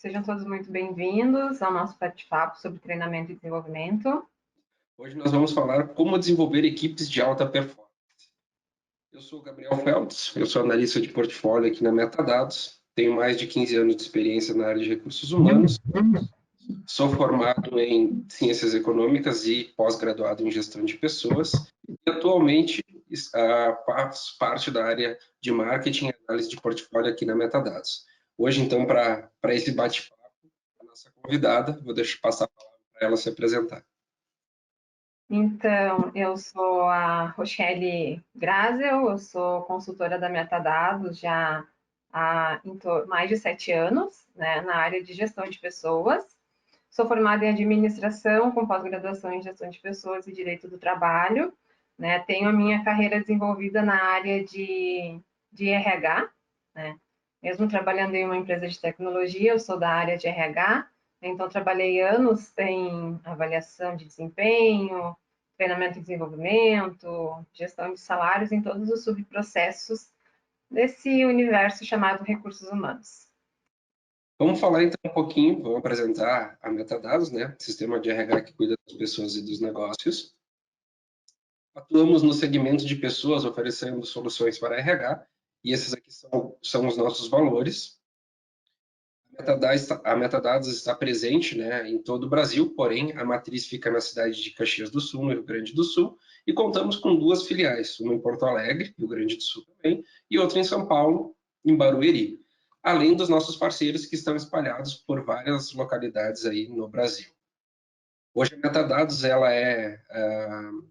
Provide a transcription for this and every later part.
Sejam todos muito bem-vindos ao nosso bate-papo sobre treinamento e desenvolvimento. Hoje nós vamos falar como desenvolver equipes de alta performance. Eu sou o Gabriel Feltz, eu sou analista de portfólio aqui na Metadados, tenho mais de 15 anos de experiência na área de recursos humanos, sou formado em Ciências Econômicas e pós-graduado em Gestão de Pessoas e atualmente faço parte da área de Marketing e Análise de Portfólio aqui na Metadados. Hoje, então, para esse bate-papo, a nossa convidada, vou passar a palavra para ela se apresentar. Então, eu sou a Rochelle Grazel, eu sou consultora da Metadados já há mais de 7 anos, né, na área de gestão de pessoas. Sou formada em administração, com pós-graduação em gestão de pessoas e direito do trabalho. Né, tenho a minha carreira desenvolvida na área de RH, né, mesmo trabalhando em uma empresa de tecnologia, eu sou da área de RH. Então, trabalhei anos em avaliação de desempenho, treinamento e desenvolvimento, gestão de salários em todos os subprocessos desse universo chamado recursos humanos. Vamos falar então um pouquinho, vamos apresentar a Metadados, né? Sistema de RH que cuida das pessoas e dos negócios. Atuamos no segmento de pessoas, oferecendo soluções para RH, e esses aqui são os nossos valores. A Metadados está presente, né, em todo o Brasil, porém a matriz fica na cidade de Caxias do Sul, no Rio Grande do Sul, e contamos com 2 filiais, uma em Porto Alegre, Rio Grande do Sul também, e outra em São Paulo, em Barueri, além dos nossos parceiros que estão espalhados por várias localidades aí no Brasil. Hoje a Metadados ela é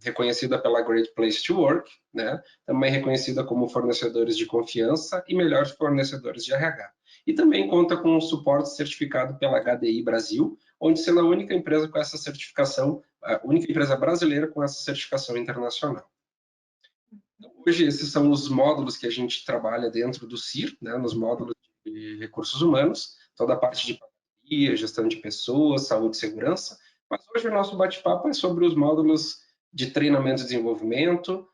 reconhecida pela Great Place to Work, né? Também reconhecida como fornecedores de confiança e melhores fornecedores de RH. E também conta com um suporte certificado pela HDI Brasil, onde sendo a única empresa com essa certificação, a única empresa brasileira com essa certificação internacional. Então, hoje esses são os módulos que a gente trabalha dentro do CIR, né? Nos módulos de recursos humanos, toda a parte de parceria, gestão de pessoas, saúde e segurança. Mas hoje o nosso bate-papo é sobre os módulos de treinamento e desenvolvimento,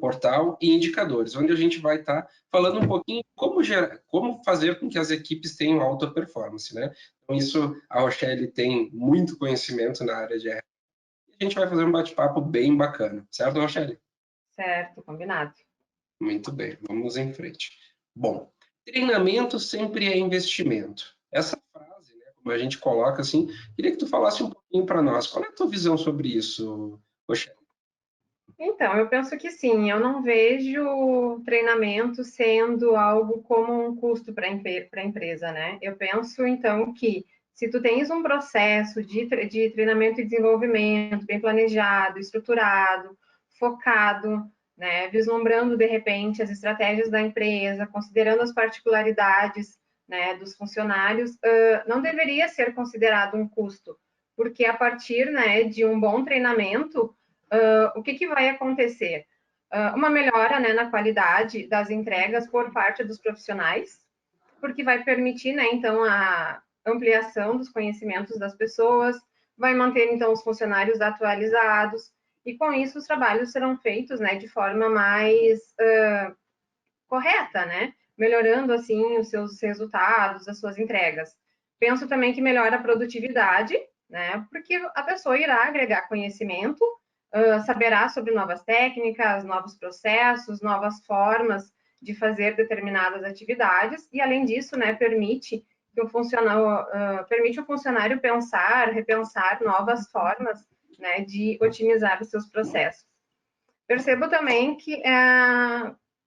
portal e indicadores, onde a gente vai estar falando um pouquinho como fazer com que as equipes tenham alta performance, né? Então isso a Rochelle tem muito conhecimento na área de RH. E a gente vai fazer um bate-papo bem bacana, certo, Rochelle? Certo, combinado. Muito bem, vamos em frente. Bom, treinamento sempre é investimento. Essa frase, né, como a gente coloca assim, queria que tu falasse um pouquinho para nós. Qual é a tua visão sobre isso, Rochelle? Então, eu penso que sim, eu não vejo treinamento sendo algo como um custo para a empresa, né? Eu penso, então, que se tu tens um processo de treinamento e desenvolvimento bem planejado, estruturado, focado, né, vislumbrando, de repente, as estratégias da empresa, considerando as particularidades, né, dos funcionários, não deveria ser considerado um custo, porque a partir, né, de um bom treinamento, o que vai acontecer? Uma melhora, né, na qualidade das entregas por parte dos profissionais, porque vai permitir, né, então, a ampliação dos conhecimentos das pessoas, vai manter, então, os funcionários atualizados, e com isso os trabalhos serão feitos, né, de forma mais correta, né, melhorando, assim, os seus resultados, as suas entregas. Penso também que melhora a produtividade, né, porque a pessoa irá agregar conhecimento, saberá sobre novas técnicas, novos processos, novas formas de fazer determinadas atividades, e além disso, né, permite o funcionário pensar, repensar novas formas, né, de otimizar os seus processos. Percebo também que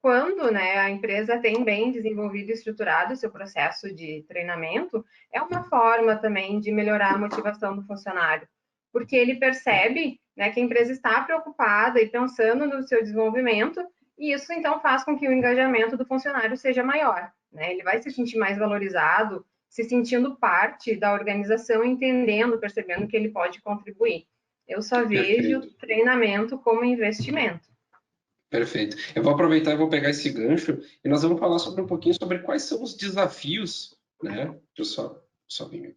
quando, né, a empresa tem bem desenvolvido e estruturado o seu processo de treinamento, é uma forma também de melhorar a motivação do funcionário, porque ele percebe, né, que a empresa está preocupada e pensando no seu desenvolvimento, e isso então faz com que o engajamento do funcionário seja maior, né? Ele vai se sentir mais valorizado, se sentindo parte da organização, entendendo, percebendo que ele pode contribuir. Eu só vejo treinamento como investimento. Perfeito. Eu vou aproveitar e vou pegar esse gancho e nós vamos falar sobre um pouquinho sobre quais são os desafios, né? Deixa eu só vir aqui.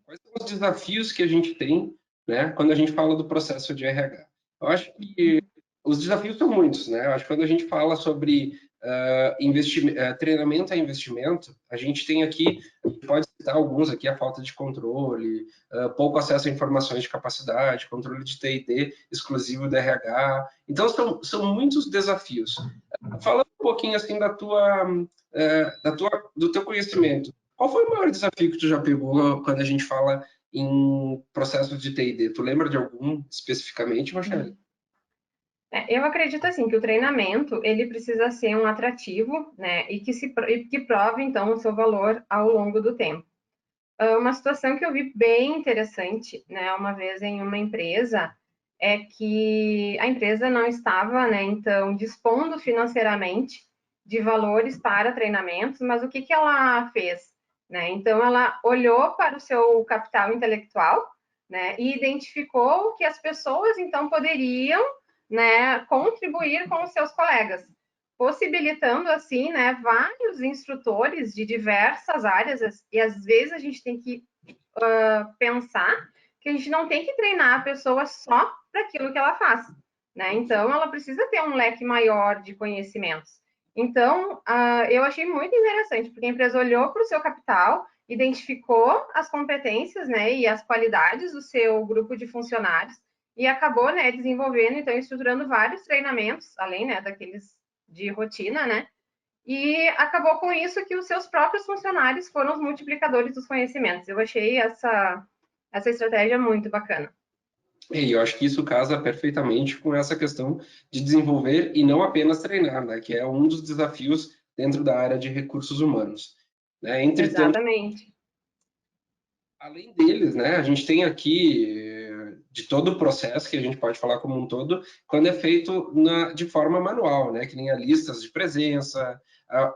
Quais são os desafios que a gente tem, né, quando a gente fala do processo de RH? Eu acho que os desafios são muitos, né? Eu acho que quando a gente fala sobre treinamento a investimento, a gente tem aqui, pode citar alguns aqui, a falta de controle, pouco acesso a informações de capacidade, controle de T&D exclusivo do RH. Então, são muitos desafios. Fala um pouquinho assim do teu conhecimento. Qual foi o maior desafio que tu já pegou quando a gente fala em processos de T&D? Tu lembra de algum especificamente, Rochelle? Eu acredito assim que o treinamento ele precisa ser um atrativo, né, e que prove então o seu valor ao longo do tempo. Uma situação que eu vi bem interessante, né, uma vez em uma empresa, é que a empresa não estava, né, então dispondo financeiramente de valores para treinamentos, mas o que que ela fez, né? Então ela olhou para o seu capital intelectual, né, e identificou que as pessoas então poderiam, né, contribuir com os seus colegas, possibilitando assim, né, vários instrutores de diversas áreas, e às vezes a gente tem que pensar que a gente não tem que treinar a pessoa só para aquilo que ela faz, né? Então ela precisa ter um leque maior de conhecimentos. Então eu achei muito interessante, porque a empresa olhou para o seu capital, identificou as competências, né, e as qualidades do seu grupo de funcionários e acabou, né, desenvolvendo, então, estruturando vários treinamentos, além, né, daqueles de rotina, né? E acabou com isso que os seus próprios funcionários foram os multiplicadores dos conhecimentos. Eu achei essa estratégia muito bacana. E eu acho que isso casa perfeitamente com essa questão de desenvolver e não apenas treinar, né? Que é um dos desafios dentro da área de recursos humanos. Né? Entretanto, Exatamente. além deles, né, a gente tem aqui de todo o processo que a gente pode falar como um todo, quando é feito de forma manual, né, que nem a listas de presença,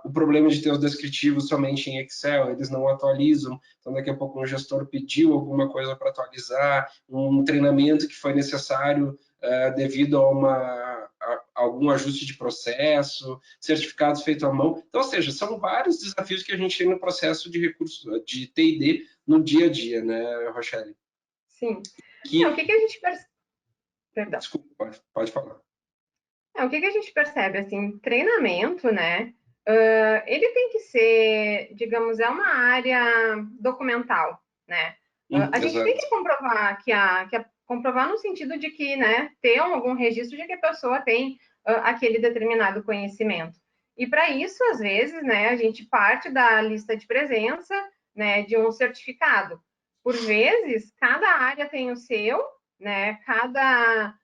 o problema de ter os descritivos somente em Excel, eles não atualizam, então daqui a pouco um gestor pediu alguma coisa para atualizar, um treinamento que foi necessário devido a algum ajuste de processo, certificados feitos à mão. Então, ou seja, são vários desafios que a gente tem no processo de recursos de T&D no dia a dia, né, Rochelle? Sim. O que Que, que a gente percebe? Perdão. desculpa, pode falar. O que que a gente percebe? Assim, treinamento, né? Ele tem que ser, digamos, é uma área documental, né? A gente tem Exato. que comprovar comprovar no sentido de que, né, ter algum registro de que a pessoa tem aquele determinado conhecimento. E para isso, às vezes, né, a gente parte da lista de presença, né, de um certificado. Por vezes, cada área tem o seu, né? Cada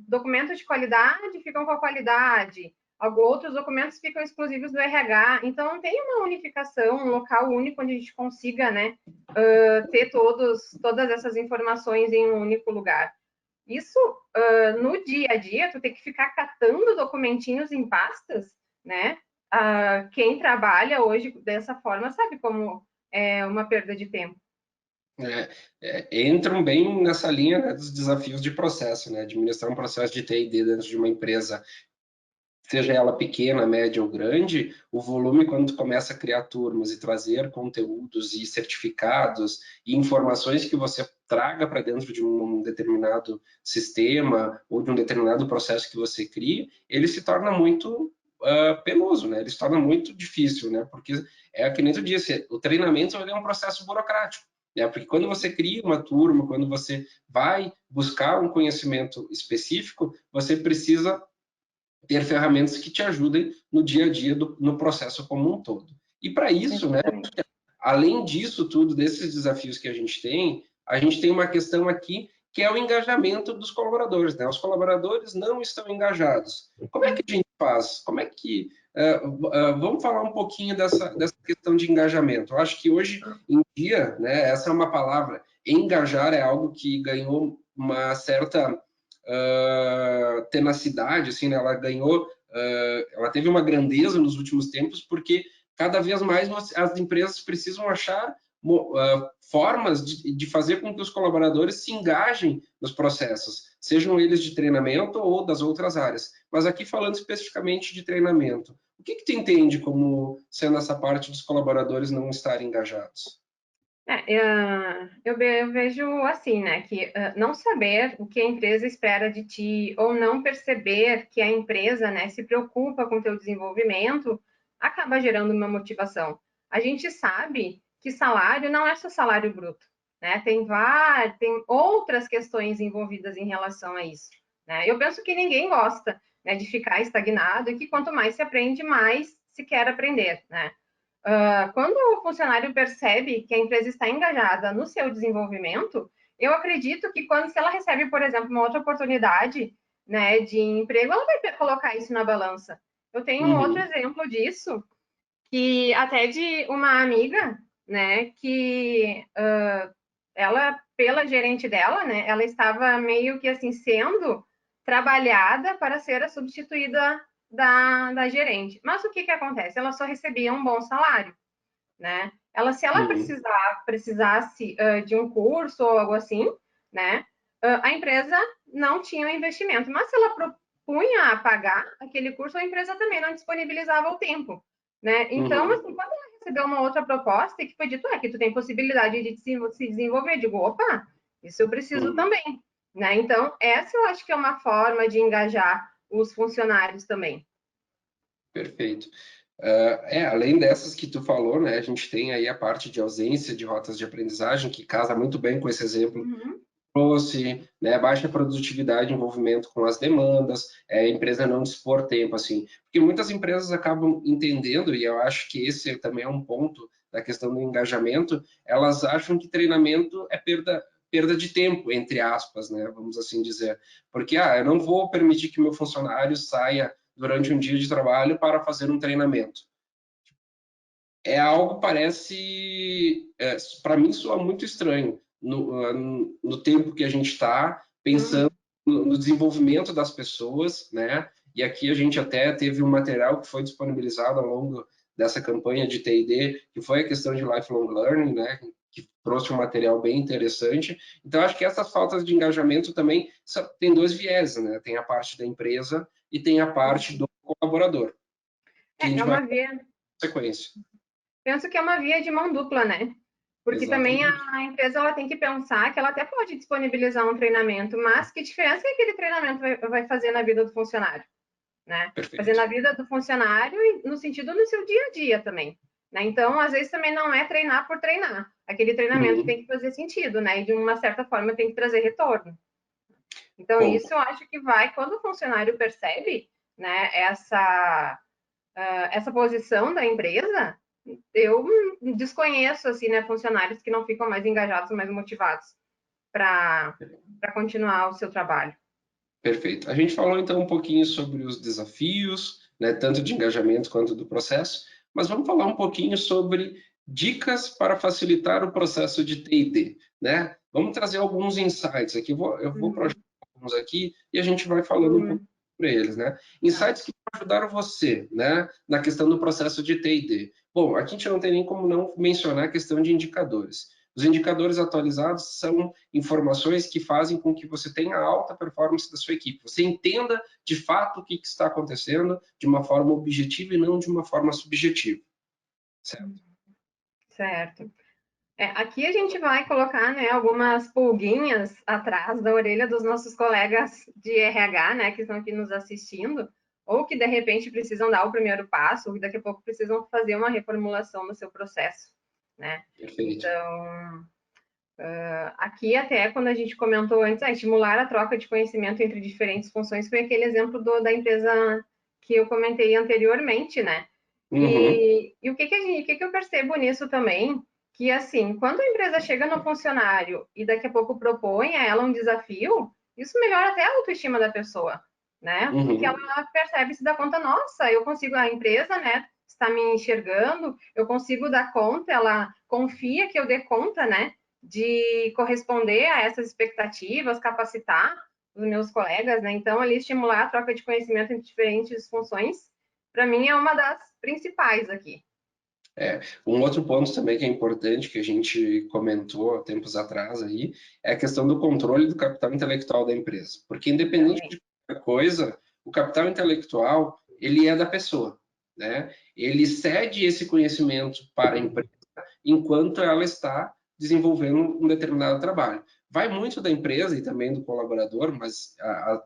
documentos de qualidade ficam com a qualidade, outros documentos ficam exclusivos do RH. Então, não tem uma unificação, um local único onde a gente consiga, né, ter todas essas informações em um único lugar. Isso, no dia a dia, tu tem que ficar catando documentinhos em pastas, né? Quem trabalha hoje dessa forma sabe como é uma perda de tempo. Entram bem nessa linha, né, dos desafios de processo, né? Administrar um processo de T&D dentro de uma empresa, seja ela pequena, média ou grande, o volume, quando tu começa a criar turmas e trazer conteúdos e certificados e informações que você traga para dentro de um determinado sistema ou de um determinado processo que você cria, ele se torna muito penoso, né? Ele se torna muito difícil, né? Porque é que nem tu disse, o treinamento ele é um processo burocrático. Né? Porque quando você cria uma turma, quando você vai buscar um conhecimento específico, você precisa ter ferramentas que te ajudem no dia a dia no processo como um todo. E para isso, né, Exatamente. além disso tudo, desses desafios que a gente tem uma questão aqui que é o engajamento dos colaboradores. Né? Os colaboradores não estão engajados. Como é que a gente faz? Como é que vamos falar um pouquinho dessa questão de engajamento. Eu acho que hoje em dia, né, essa é uma palavra, engajar é algo que ganhou uma certa tenacidade, assim, né? Ela ganhou, ela teve uma grandeza nos últimos tempos, porque cada vez mais as empresas precisam achar formas de fazer com que os colaboradores se engajem nos processos, sejam eles de treinamento ou das outras áreas. Mas aqui falando especificamente de treinamento, o que tu entende como sendo essa parte dos colaboradores não estarem engajados? Eu vejo assim, né, que não saber o que a empresa espera de ti ou não perceber que a empresa, né, se preocupa com o teu desenvolvimento, acaba gerando uma motivação. A gente sabe que salário não é só salário bruto, né? Tem outras questões envolvidas em relação a isso, né? Eu penso que ninguém gosta, né, de ficar estagnado e que quanto mais se aprende, mais se quer aprender, né? Quando o funcionário percebe que a empresa está engajada no seu desenvolvimento, eu acredito que se ela recebe, por exemplo, uma outra oportunidade, né, de emprego, ela vai colocar isso na balança. Eu tenho um outro Uhum. exemplo disso, que até de uma amiga, né, que ela, pela gerente dela, né, ela estava meio que assim sendo trabalhada para ser a substituída da gerente. Mas o que acontece? Ela só recebia um bom salário, né? Se ela Uhum. precisasse de um curso ou algo assim, né? A empresa não tinha o investimento, mas se ela propunha a pagar aquele curso, a empresa também não disponibilizava o tempo, né? Então, Uhum. assim, quando ela recebeu uma outra proposta e que foi dito, que tu tem possibilidade de se desenvolver, eu digo, opa, isso eu preciso Uhum. também, né? Então, essa eu acho que é uma forma de engajar os funcionários também. Perfeito. Além dessas que tu falou, né, a gente tem aí a parte de ausência de rotas de aprendizagem, que casa muito bem com esse exemplo Uhum. trouxe, né, baixa produtividade, envolvimento com as demandas, a empresa não dispor tempo, assim, porque muitas empresas acabam entendendo, e eu acho que esse também é um ponto da questão do engajamento, elas acham que treinamento é perda de tempo, entre aspas, né, vamos assim dizer, porque, eu não vou permitir que meu funcionário saia durante um dia de trabalho para fazer um treinamento. É algo, parece, para mim, soa muito estranho no tempo que a gente está pensando Uhum. no desenvolvimento das pessoas, né? E aqui a gente até teve um material que foi disponibilizado ao longo dessa campanha de T&D, que foi a questão de lifelong learning, né? Que trouxe um material bem interessante. Então, acho que essas faltas de engajamento também tem dois viés, né? Tem a parte da empresa e tem a parte do colaborador, que a É gente vai uma ver via na sequência. penso que é uma via de mão dupla, né? Porque também Exatamente. a empresa ela tem que pensar que ela até pode disponibilizar um treinamento, mas que diferença que aquele treinamento vai fazer na vida do funcionário, né? Fazer Perfeito. na vida do funcionário e no sentido no seu dia a dia também, né? Então, às vezes também não é treinar por treinar. Aquele treinamento Uhum. tem que fazer sentido, né? E de uma certa forma tem que trazer retorno. Então, Bom, isso eu acho que vai quando o funcionário percebe, né, essa posição da empresa, eu desconheço assim, né, funcionários que não ficam mais engajados, mais motivados para continuar o seu trabalho. perfeito. A gente falou então um pouquinho sobre os desafios, né, tanto de engajamento quanto do processo, mas vamos falar um pouquinho sobre dicas para facilitar o processo de T&D, né? Vamos trazer alguns insights aqui. Eu vou projetar Uhum. alguns aqui e a gente vai falando um pouco Uhum. sobre eles, né? Tá. Insights que ajudaram você, né, na questão do processo de T&D. Bom, aqui a gente não tem nem como não mencionar a questão de indicadores. Os indicadores atualizados são informações que fazem com que você tenha alta performance da sua equipe. Você entenda de fato o que está acontecendo de uma forma objetiva e não de uma forma subjetiva. Certo? Certo. Aqui a gente vai colocar, né, algumas pulguinhas atrás da orelha dos nossos colegas de RH, né, que estão aqui nos assistindo, ou que de repente precisam dar o primeiro passo, ou que daqui a pouco precisam fazer uma reformulação no seu processo, né? Perfeito. Então, aqui até quando a gente comentou antes, estimular a troca de conhecimento entre diferentes funções, foi aquele exemplo da empresa que eu comentei anteriormente, né? Uhum, E o que eu percebo nisso também, que assim, quando a empresa chega no funcionário e daqui a pouco propõe a ela um desafio, isso melhora até a autoestima da pessoa, né? Porque ela uhum. percebe, se dá conta, nossa, eu consigo, a empresa, né, está me enxergando, eu consigo dar conta, ela confia que eu dê conta, né, de corresponder a essas expectativas, capacitar os meus colegas, né? Então, ali estimular a troca de conhecimento entre diferentes funções, para mim é uma das principais aqui. Um outro ponto também que é importante, que a gente comentou há tempos atrás aí, é a questão do controle do capital intelectual da empresa. Porque independente Também. de qualquer coisa, o capital intelectual, ele é da pessoa, né? Ele cede esse conhecimento para a empresa enquanto ela está desenvolvendo um determinado trabalho. Vai muito da empresa e também do colaborador, mas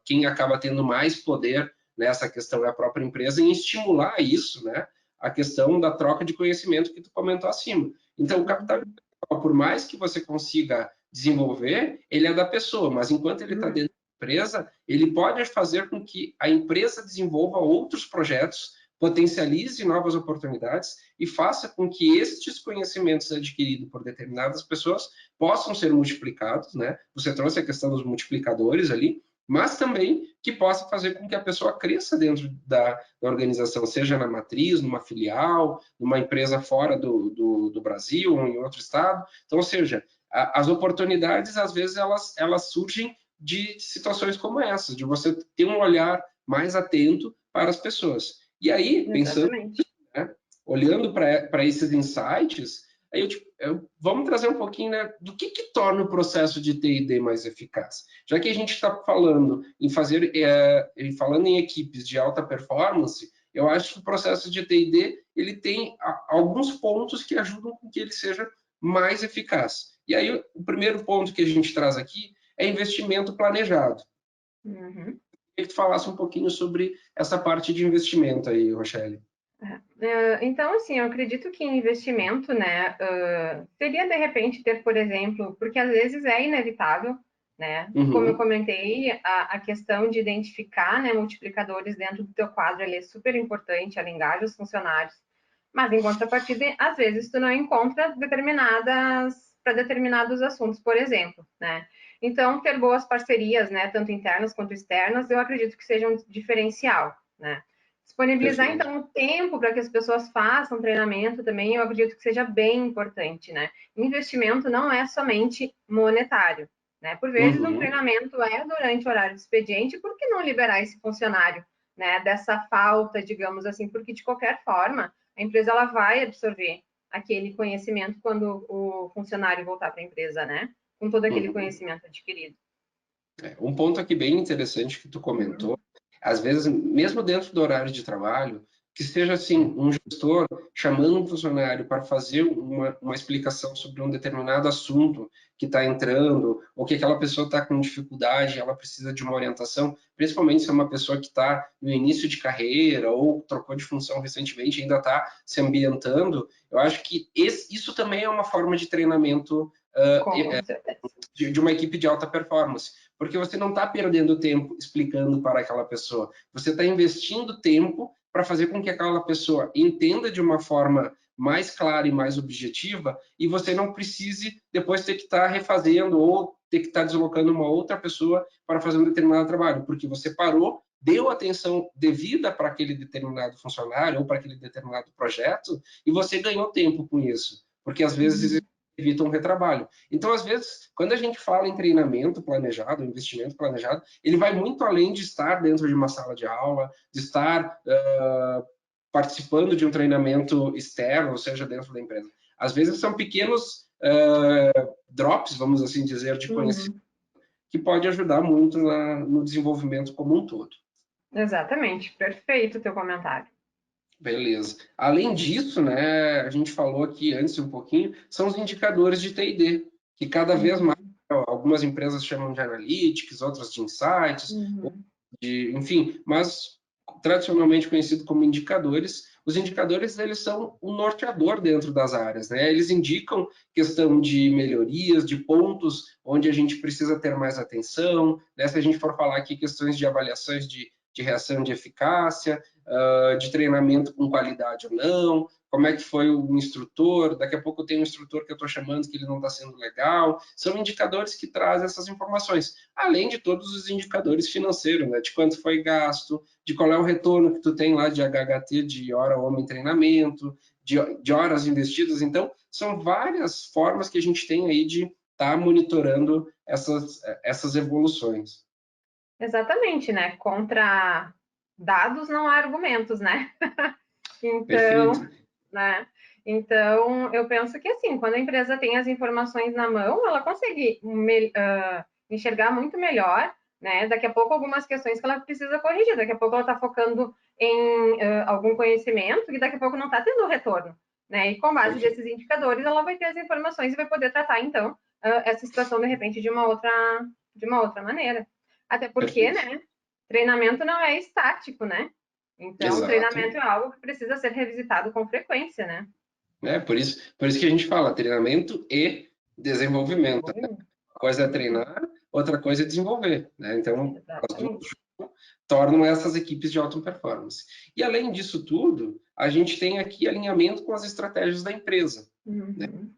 quem acaba tendo mais poder nessa questão é a própria empresa em estimular isso, né? a questão da troca de conhecimento que tu comentou acima. Então, o capital intelectual, por mais que você consiga desenvolver, ele é da pessoa, mas enquanto ele está dentro da empresa, ele pode fazer com que a empresa desenvolva outros projetos, potencialize novas oportunidades e faça com que estes conhecimentos adquiridos por determinadas pessoas possam ser multiplicados, né? Você trouxe a questão dos multiplicadores ali, mas também que possa fazer com que a pessoa cresça dentro da organização, seja na matriz, numa filial, numa empresa fora do Brasil ou em outro estado. Então, ou seja, as oportunidades, às vezes, elas surgem de situações como essas, de você ter um olhar mais atento para as pessoas. E aí, pensando, né, olhando para esses insights, aí vamos trazer um pouquinho, né, do que torna o processo de T&D mais eficaz. Já que a gente está falando falando em equipes de alta performance, eu acho que o processo de T&D ele tem alguns pontos que ajudam com que ele seja mais eficaz. E aí, o primeiro ponto que a gente traz aqui é investimento planejado. Uhum. Queria que tu falasse um pouquinho sobre essa parte de investimento aí, Rochelle. Então, assim, eu acredito que investimento, né, seria de repente ter, por exemplo, porque às vezes é inevitável, né? Como eu comentei, a questão de identificar, né, multiplicadores dentro do teu quadro, ele é super importante, ela engaja os funcionários, mas em contrapartida, às vezes tu não encontra para determinados assuntos, por exemplo, né? Então, ter boas parcerias, né, tanto internas quanto externas, eu acredito que seja um diferencial, né? Disponibilizar, Perfeito. então, o tempo para que as pessoas façam treinamento também, eu acredito que seja bem importante, né? Investimento não é somente monetário, né? Por vezes, um treinamento é durante o horário de expediente, por que não liberar esse funcionário, né, dessa falta, digamos assim, porque, de qualquer forma, a empresa ela vai absorver aquele conhecimento quando o funcionário voltar para a empresa, né? Com todo aquele conhecimento adquirido. Um ponto aqui bem interessante que tu comentou, às vezes, mesmo dentro do horário de trabalho, que seja assim, um gestor chamando um funcionário para fazer uma explicação sobre um determinado assunto que está entrando, ou que aquela pessoa está com dificuldade, ela precisa de uma orientação, principalmente se é uma pessoa que está no início de carreira ou trocou de função recentemente, ainda está se ambientando, eu acho que isso também é uma forma de treinamento Com certeza. de uma equipe de alta performance, porque você não está perdendo tempo explicando para aquela pessoa, você está investindo tempo para fazer com que aquela pessoa entenda de uma forma mais clara e mais objetiva, e você não precise depois ter que estar refazendo ou ter que estar deslocando uma outra pessoa para fazer um determinado trabalho, porque você parou, deu atenção devida para aquele determinado funcionário ou para aquele determinado projeto, e você ganhou tempo com isso, porque às vezes evita um retrabalho. Então, às vezes, quando a gente fala em treinamento planejado, investimento planejado, ele vai muito além de estar dentro de uma sala de aula, de estar participando de um treinamento externo, ou seja, dentro da empresa. Às vezes são pequenos drops, vamos assim dizer, de conhecimento, que pode ajudar muito no desenvolvimento como um todo. Exatamente, perfeito o teu comentário. Beleza. Além disso, né, a gente falou aqui antes um pouquinho, são os indicadores de T&D, que cada vez mais algumas empresas chamam de analytics, outras de insights, enfim, mas tradicionalmente conhecido como indicadores. Os indicadores eles são o norteador dentro das áreas, né? Eles indicam questão de melhorias, de pontos onde a gente precisa ter mais atenção, né? Se a gente for falar aqui questões de avaliações de reação de eficácia, de treinamento com qualidade ou não, como é que foi o instrutor, daqui a pouco tem um instrutor que eu estou chamando que ele não está sendo legal, são indicadores que trazem essas informações, além de todos os indicadores financeiros, né, de quanto foi gasto, de qual é o retorno que tu tem lá de HHT, de hora homem treinamento, de horas investidas, então são várias formas que a gente tem aí de estar monitorando essas evoluções. Exatamente, né? Contra dados não há argumentos, né? Então, Perfeito. né? Então, eu penso que assim, quando a empresa tem as informações na mão, ela consegue enxergar muito melhor, né? Daqui a pouco algumas questões que ela precisa corrigir, daqui a pouco ela está focando em algum conhecimento e daqui a pouco não está tendo retorno, né? E com base desses indicadores, ela vai ter as informações e vai poder tratar então essa situação de repente de uma outra maneira. Até porque, Perfeito. né? Treinamento não é estático, né? Então, o Exato. treinamento é algo que precisa ser revisitado com frequência, né? Por isso que a gente fala treinamento e desenvolvimento. Desenvolvimento. Uma coisa é Uhum. treinar, outra coisa é desenvolver, né? Então, as duas Exatamente. tornam essas equipes de alta performance. E além disso tudo, a gente tem aqui alinhamento com as estratégias da empresa. Uhum.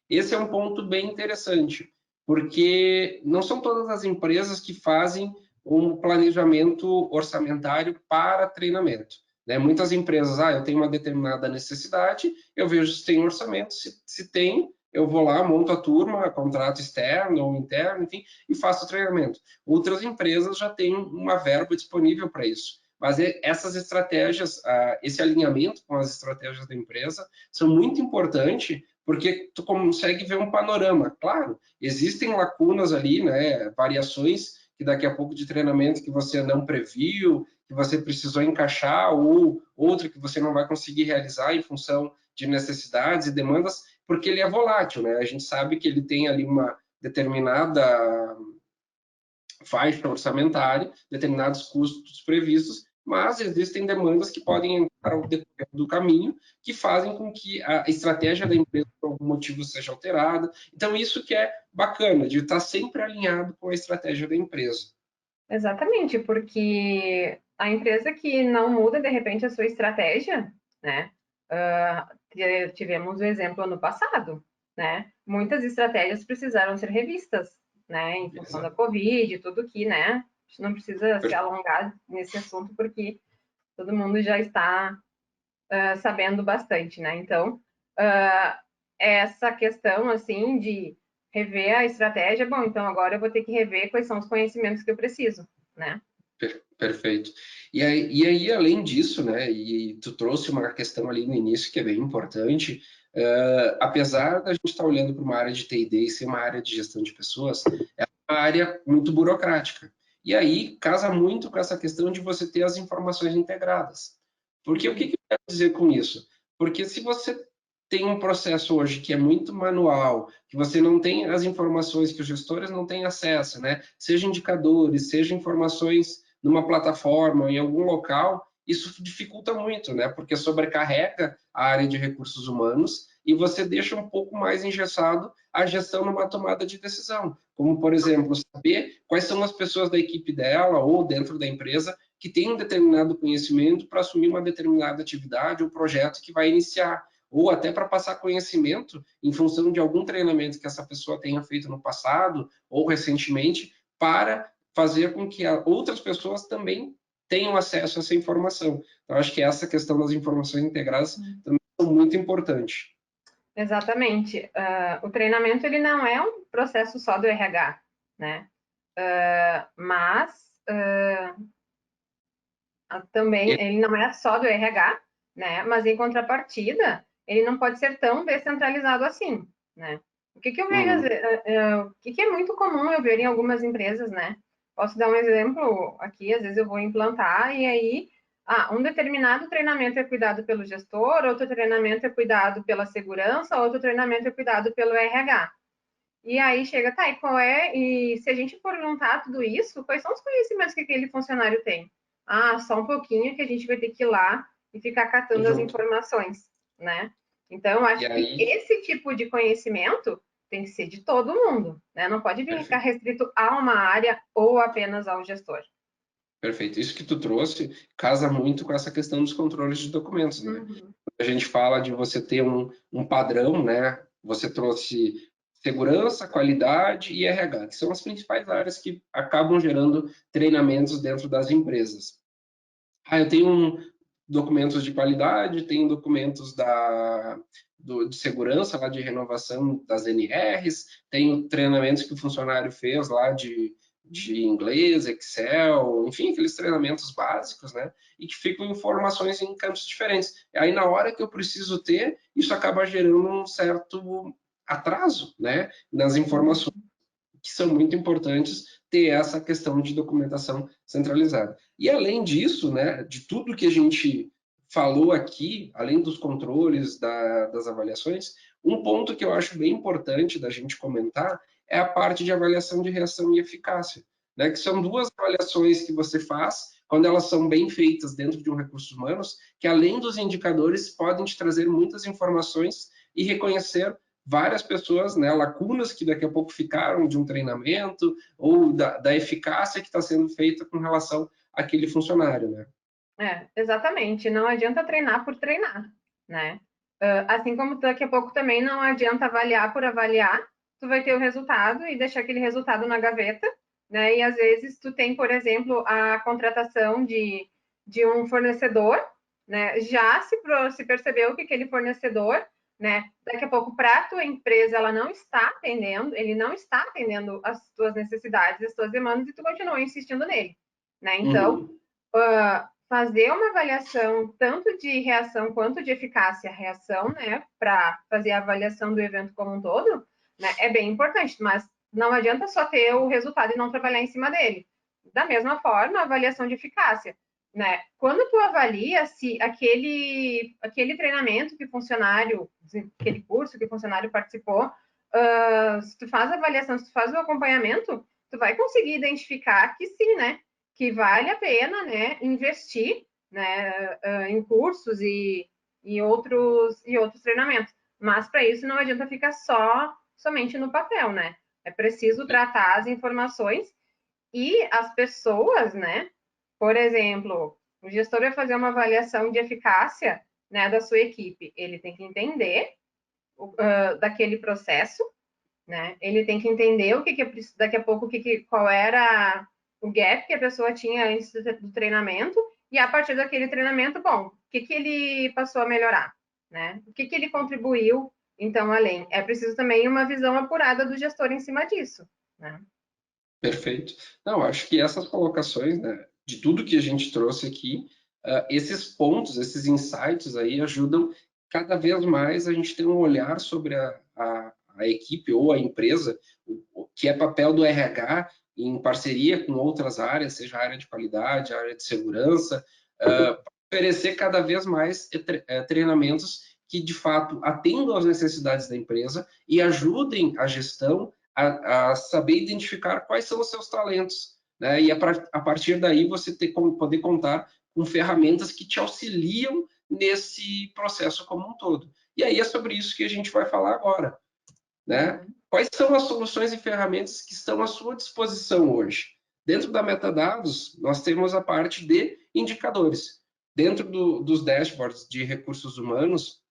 Esse é um ponto bem interessante, porque não são todas as empresas que fazem um planejamento orçamentário para treinamento. Né? Muitas empresas, eu tenho uma determinada necessidade, eu vejo se tem orçamento, se tem, eu vou lá, monto a turma, contrato externo ou interno, enfim, e faço o treinamento. Outras empresas já têm uma verba disponível para isso. Mas essas estratégias, esse alinhamento com as estratégias da empresa são muito importantes porque tu consegue ver um panorama. Claro, existem lacunas ali, né, variações que daqui a pouco de treinamento que você não previu, que você precisou encaixar, ou outra que você não vai conseguir realizar em função de necessidades e demandas, porque ele é volátil, né? A gente sabe que ele tem ali uma determinada faixa orçamentária, determinados custos previstos, mas existem demandas que podem entrar ao decorrer do caminho, que fazem com que a estratégia da empresa, por algum motivo, seja alterada. Então, isso que é bacana, de estar sempre alinhado com a estratégia da empresa. Exatamente, porque a empresa que não muda de repente a sua estratégia, né? Tivemos o exemplo ano passado, né? Muitas estratégias precisaram ser revistas, né? Em função da Exato. Covid, tudo que, né? A gente não precisa se alongar nesse assunto porque todo mundo já está sabendo bastante, né? Então, essa questão, assim, de rever a estratégia, bom, então agora eu vou ter que rever quais são os conhecimentos que eu preciso, né? Perfeito. E aí, além disso, né, e tu trouxe uma questão ali no início que é bem importante, apesar da gente estar olhando para uma área de T&D e ser uma área de gestão de pessoas, é uma área muito burocrática. E aí casa muito com essa questão de você ter as informações integradas. Porque o que eu quero dizer com isso? Porque se você tem um processo hoje que é muito manual, que você não tem as informações que os gestores não têm acesso, né? Seja indicadores, seja informações numa plataforma, em algum local, isso dificulta muito, né? Porque sobrecarrega a área de recursos humanos e você deixa um pouco mais engessado a gestão numa tomada de decisão. Como, por exemplo, saber quais são as pessoas da equipe dela ou dentro da empresa que têm um determinado conhecimento para assumir uma determinada atividade ou projeto que vai iniciar, ou até para passar conhecimento em função de algum treinamento que essa pessoa tenha feito no passado ou recentemente, para fazer com que outras pessoas também tenham acesso a essa informação. Então, acho que essa questão das informações integradas também é muito importante. Exatamente. O treinamento ele não é um processo só do RH, né? Mas também ele não é só do RH, né? Mas em contrapartida, ele não pode ser tão descentralizado assim, né? O que eu vejo, Uhum. o que é muito comum eu ver em algumas empresas, né? Posso dar um exemplo aqui, às vezes eu vou implantar e aí, um determinado treinamento é cuidado pelo gestor, outro treinamento é cuidado pela segurança, outro treinamento é cuidado pelo RH. E aí chega, tá, e se a gente for juntar tudo isso, quais são os conhecimentos que aquele funcionário tem? Só um pouquinho que a gente vai ter que ir lá e ficar catando as Junto. informações, né? Então, eu E acho que aí, esse tipo de conhecimento tem que ser de todo mundo, né? Não pode ficar perfeito. restrito a uma área ou apenas ao gestor. Perfeito. Isso que tu trouxe casa muito com essa questão dos controles de documentos, né? Uhum. A gente fala de você ter um padrão, né? Você trouxe segurança, qualidade e RH, que são as principais áreas que acabam gerando treinamentos dentro das empresas. Eu tenho documentos de qualidade, tenho documentos de segurança, lá de renovação das NRs, tenho treinamentos que o funcionário fez lá de inglês, Excel, enfim, aqueles treinamentos básicos, né? E que ficam informações em campos diferentes. Aí, na hora que eu preciso ter, isso acaba gerando um certo atraso, né? Nas informações que são muito importantes ter essa questão de documentação centralizada. E além disso, né, de tudo que a gente falou aqui, além dos controles, das avaliações, um ponto que eu acho bem importante da gente comentar é a parte de avaliação de reação e eficácia, né, que são duas avaliações que você faz quando elas são bem feitas dentro de um recurso humanos, que além dos indicadores, podem te trazer muitas informações e reconhecer várias pessoas, né, lacunas que daqui a pouco ficaram de um treinamento ou da eficácia que está sendo feita com relação àquele funcionário, né? Exatamente. Não adianta treinar por treinar, né? Assim como daqui a pouco também não adianta avaliar por avaliar, tu vai ter o resultado e deixar aquele resultado na gaveta, né? E às vezes tu tem, por exemplo, a contratação de um fornecedor, né? Já se percebeu que aquele fornecedor, né? Daqui a pouco para a tua empresa ela não está atendendo, ele não está atendendo as tuas necessidades, as tuas demandas e tu continua insistindo nele, né? Então, fazer uma avaliação tanto de reação quanto de eficácia reação, né, para fazer a avaliação do evento como um todo, né, é bem importante, mas não adianta só ter o resultado e não trabalhar em cima dele. Da mesma forma, a avaliação de eficácia, né? Quando tu avalia se aquele treinamento que o funcionário, aquele curso que o funcionário participou, se tu faz a avaliação, se tu faz o acompanhamento, tu vai conseguir identificar que sim, né? Que vale a pena, né, investir, né, em cursos e outros treinamentos. Mas para isso não adianta ficar somente no papel, né? É preciso tratar as informações e as pessoas, né? Por exemplo, o gestor vai fazer uma avaliação de eficácia, né, da sua equipe. Ele tem que entender daquele processo, né? Ele tem que entender daqui a pouco qual era o gap que a pessoa tinha antes do treinamento e a partir daquele treinamento, bom, o que ele passou a melhorar, né? O que ele contribuiu, então, além. É preciso também uma visão apurada do gestor em cima disso, né? Perfeito. Não, acho que essas colocações, né, de tudo que a gente trouxe aqui, esses pontos, esses insights aí ajudam cada vez mais a gente ter um olhar sobre a equipe ou a empresa, o que é papel do RH em parceria com outras áreas, seja a área de qualidade, a área de segurança, oferecer cada vez mais treinamentos que, de fato, atendam às necessidades da empresa e ajudem a gestão a saber identificar quais são os seus talentos, né? E a partir daí você poder contar com ferramentas que te auxiliam nesse processo como um todo. E aí é sobre isso que a gente vai falar agora, né? Quais são as soluções e ferramentas que estão à sua disposição hoje? Dentro da Metadados, nós temos a parte de indicadores. Dentro dos dashboards de recursos humanos,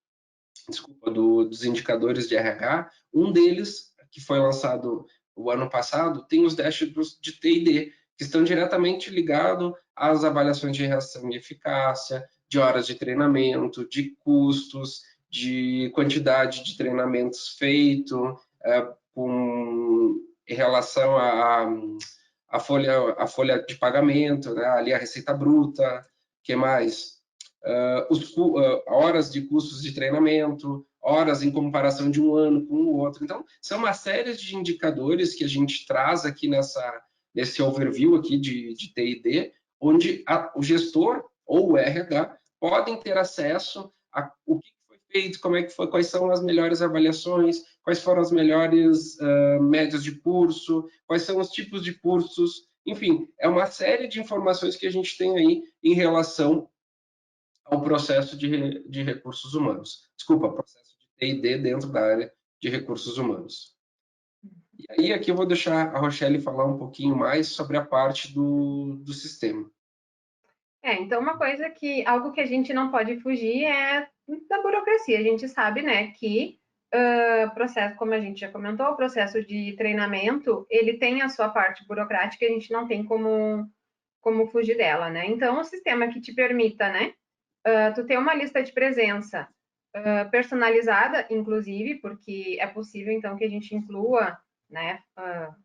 desculpa, dos indicadores de RH, um deles, que foi lançado o ano passado, tem os dashboards de T&D, que estão diretamente ligados às avaliações de reação e eficácia, de horas de treinamento, de custos, de quantidade de treinamentos feito, em relação à folha de pagamento, né? Ali a receita bruta, que mais? Horas de custos de treinamento, horas em comparação de um ano com o outro. Então, são uma série de indicadores que a gente traz aqui nesse overview aqui de T&D, onde o gestor ou o RH podem ter acesso a o que foi feito, como é que foi, quais são as melhores avaliações, quais foram as melhores médias de curso, quais são os tipos de cursos, enfim, é uma série de informações que a gente tem aí em relação ao processo de recursos humanos. Desculpa, processo de T&D dentro da área de recursos humanos. E aí aqui eu vou deixar a Rochelle falar um pouquinho mais sobre a parte do sistema. Então algo que a gente não pode fugir é da burocracia. A gente sabe, né, que processo, como a gente já comentou, o processo de treinamento, ele tem a sua parte burocrática e a gente não tem como fugir dela, né? Então, o sistema que te permita, né, tu ter uma lista de presença personalizada, inclusive, porque é possível, então, que a gente inclua, né,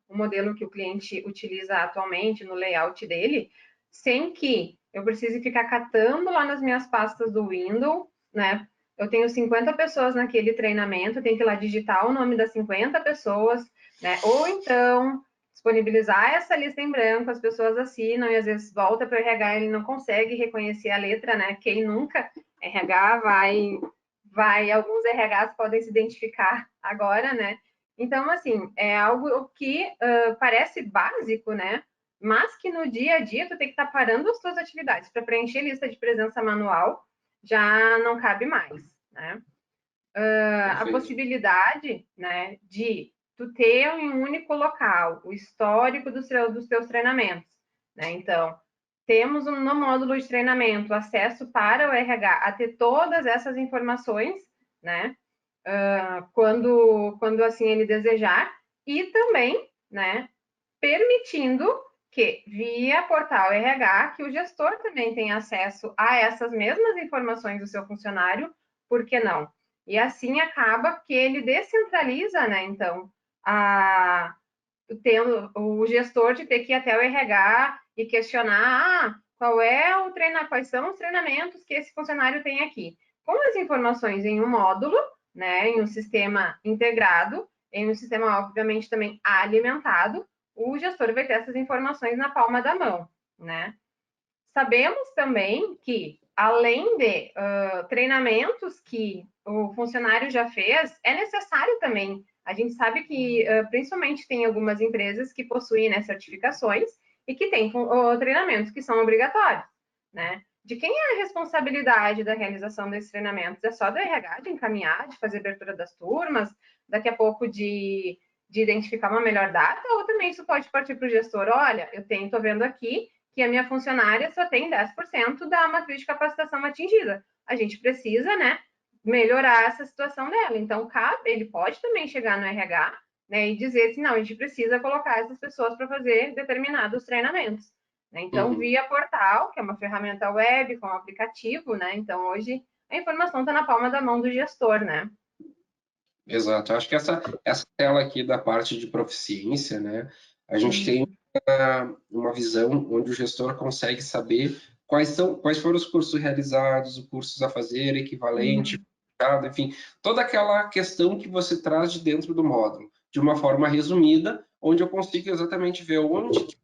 o modelo que o cliente utiliza atualmente no layout dele, sem que eu precise ficar catando lá nas minhas pastas do Windows, né? Eu tenho 50 pessoas naquele treinamento, eu tenho que ir lá digitar o nome das 50 pessoas, né? Ou então disponibilizar essa lista em branco, as pessoas assinam e às vezes volta para o RH, ele não consegue reconhecer a letra, né? Quem nunca RH alguns RHs podem se identificar agora, né? Então, assim, é algo que parece básico, né? mas que no dia a dia tu tem que estar parando as tuas atividades para preencher lista de presença manual, já não cabe mais, né? A possibilidade, né, de tu ter em um único local o histórico dos teus treinamentos, né? Então, temos no módulo de treinamento acesso para o RH a ter todas essas informações, né? Quando assim ele desejar, e também, né, permitindo que, via portal RH, que o gestor também tenha acesso a essas mesmas informações do seu funcionário, por que não? E assim acaba que ele descentraliza, né, então, tendo o gestor de ter que ir até o RH e questionar quais são os treinamentos que esse funcionário tem aqui. Com as informações em um módulo, né, em um sistema integrado, em um sistema, obviamente, também alimentado, o gestor vai ter essas informações na palma da mão, né? Sabemos também que, além de treinamentos que o funcionário já fez, é necessário também. A gente sabe que, principalmente, tem algumas empresas que possuem, né, certificações e que têm treinamentos que são obrigatórios, né? De quem é a responsabilidade da realização desses treinamentos? É só do RH de encaminhar, de fazer abertura das turmas, daqui a pouco de identificar uma melhor data, ou também isso pode partir para o gestor, olha, estou vendo aqui que a minha funcionária só tem 10% da matriz de capacitação atingida. A gente precisa, né, melhorar essa situação dela. Então, ele pode também chegar no RH, né, e dizer assim, não, a gente precisa colocar essas pessoas para fazer determinados treinamentos. Né? Então, via portal, que é uma ferramenta web com aplicativo, né? Então, hoje a informação está na palma da mão do gestor, né? Exato. Eu acho que essa tela aqui da parte de proficiência, né? A gente tem uma visão onde o gestor consegue saber quais foram os cursos realizados, os cursos a fazer, equivalente, enfim, toda aquela questão que você traz de dentro do módulo, de uma forma resumida, onde eu consigo exatamente ver onde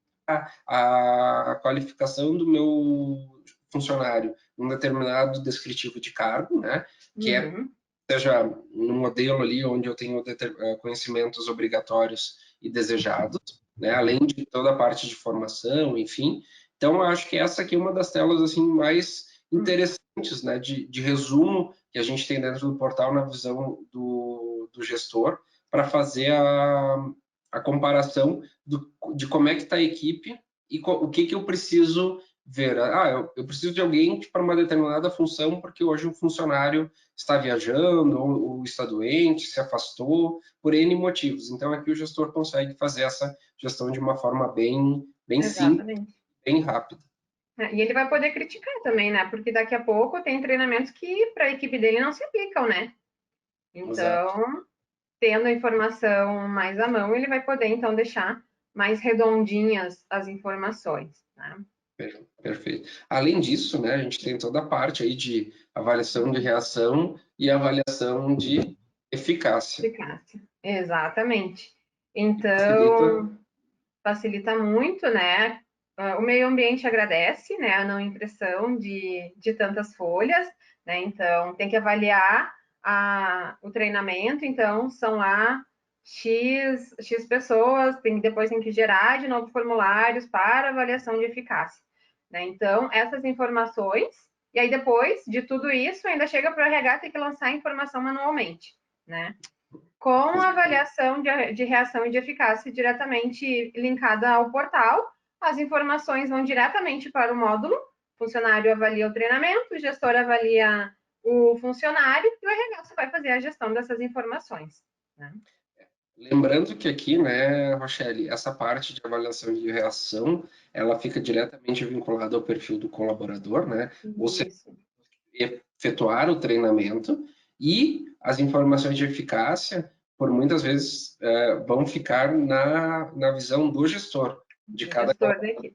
a qualificação do meu funcionário num determinado descritivo de cargo, né? Que seja no modelo ali onde eu tenho conhecimentos obrigatórios e desejados, né? Além de toda a parte de formação, enfim. Então, eu acho que essa aqui é uma das telas assim mais interessantes, né? De resumo que a gente tem dentro do portal na visão do gestor para fazer a comparação de como é que está a equipe e o que eu preciso ver. Eu preciso de alguém para uma determinada função porque hoje um funcionário está viajando ou está doente, se afastou, por N motivos. Então, aqui o gestor consegue fazer essa gestão de uma forma bem simples, bem rápida. E ele vai poder criticar também, né? Porque daqui a pouco tem treinamentos que para a equipe dele não se aplicam, né? Então, exato, tendo a informação mais à mão, ele vai poder, então, deixar mais redondinhas as informações, né? Perfeito. Além disso, né, a gente tem toda a parte aí de avaliação de reação e avaliação de eficácia. Eficácia, exatamente. Então, facilita muito, né? O meio ambiente agradece, né, a não impressão de tantas folhas, né? Então, tem que avaliar o treinamento, então, são lá X pessoas, depois tem que gerar de novo formulários para avaliação de eficácia. Né? Então, essas informações, e aí depois de tudo isso, ainda chega para o RH ter que lançar a informação manualmente, né? Com a avaliação de reação e de eficácia diretamente linkada ao portal, as informações vão diretamente para o módulo, o funcionário avalia o treinamento, o gestor avalia o funcionário e o RH vai fazer a gestão dessas informações. Né? Lembrando que aqui, né, Rochelle, essa parte de avaliação de reação, ela fica diretamente vinculada ao perfil do colaborador, né? Ou seja, efetuar o treinamento e as informações de eficácia, por muitas vezes, vão ficar na visão do gestor, de cada gestor da equipe.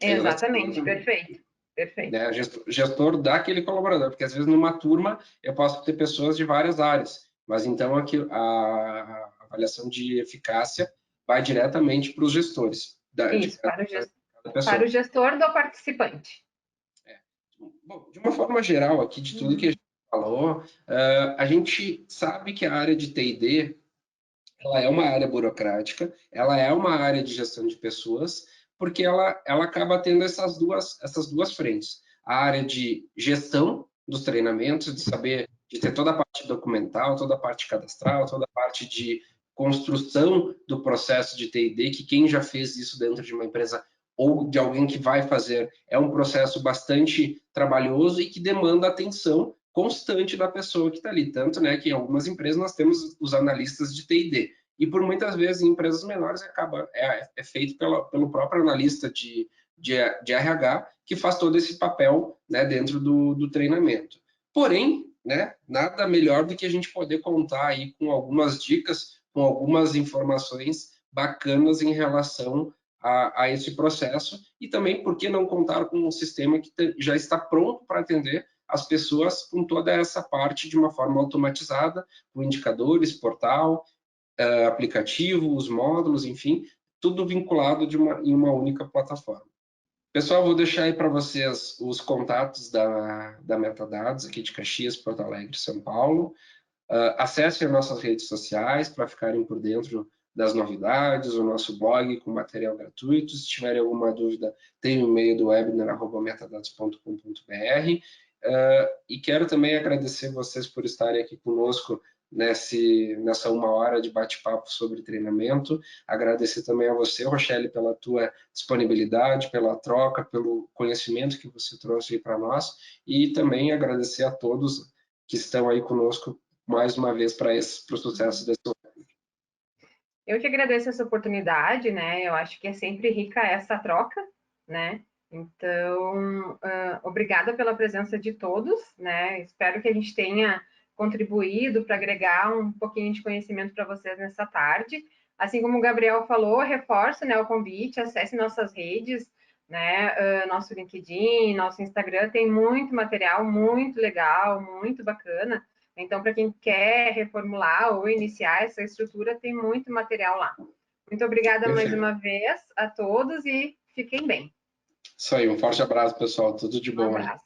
Exatamente, perfeito. Perfeito. Né, gestor daquele colaborador, porque às vezes numa turma eu posso ter pessoas de várias áreas, mas então aqui a avaliação de eficácia vai diretamente para os gestores. Isso, para o gestor do participante. Bom, de uma forma geral aqui, de tudo que a gente falou, a gente sabe que a área de T&D ela é uma área burocrática, ela é uma área de gestão de pessoas, porque ela acaba tendo essas duas frentes. A área de gestão dos treinamentos, de saber, de ter toda a parte documental, toda a parte cadastral, toda a parte de construção do processo de T&D, que quem já fez isso dentro de uma empresa ou de alguém que vai fazer, é um processo bastante trabalhoso e que demanda atenção constante da pessoa que está ali. Tanto, né, que em algumas empresas nós temos os analistas de T&D, e por muitas vezes em empresas menores é feito pelo próprio analista de RH, que faz todo esse papel, né, dentro do treinamento. Porém, né, nada melhor do que a gente poder contar aí com algumas dicas, com algumas informações bacanas em relação a esse processo, e também por que não contar com um sistema que já está pronto para atender as pessoas com toda essa parte de uma forma automatizada, com indicadores, portal, aplicativo, os módulos, enfim, tudo vinculado em uma única plataforma. Pessoal, vou deixar aí para vocês os contatos da Metadados, aqui de Caxias, Porto Alegre, São Paulo. Acessem as nossas redes sociais para ficarem por dentro das novidades, o nosso blog com material gratuito. Se tiverem alguma dúvida, tem o e-mail do webinar@metadados.com.br. E quero também agradecer vocês por estarem aqui conosco nessa 1 hora de bate-papo sobre treinamento. Agradecer também a você, Rochelle, pela tua disponibilidade, pela troca, pelo conhecimento que você trouxe aí para nós, e também agradecer a todos que estão aí conosco mais uma vez para o sucesso desse webinar. Eu que agradeço essa oportunidade, né? Eu acho que é sempre rica essa troca, né? Então, obrigada pela presença de todos, né? Espero que a gente tenha contribuído para agregar um pouquinho de conhecimento para vocês nessa tarde. Assim como o Gabriel falou, reforço, né, o convite, acesse nossas redes, né? Nosso LinkedIn, nosso Instagram, tem muito material, muito legal, muito bacana. Então, para quem quer reformular ou iniciar essa estrutura, tem muito material lá. Muito obrigada mais uma vez a todos e fiquem bem. Isso aí, um forte abraço, pessoal. Tudo de bom. Um abraço.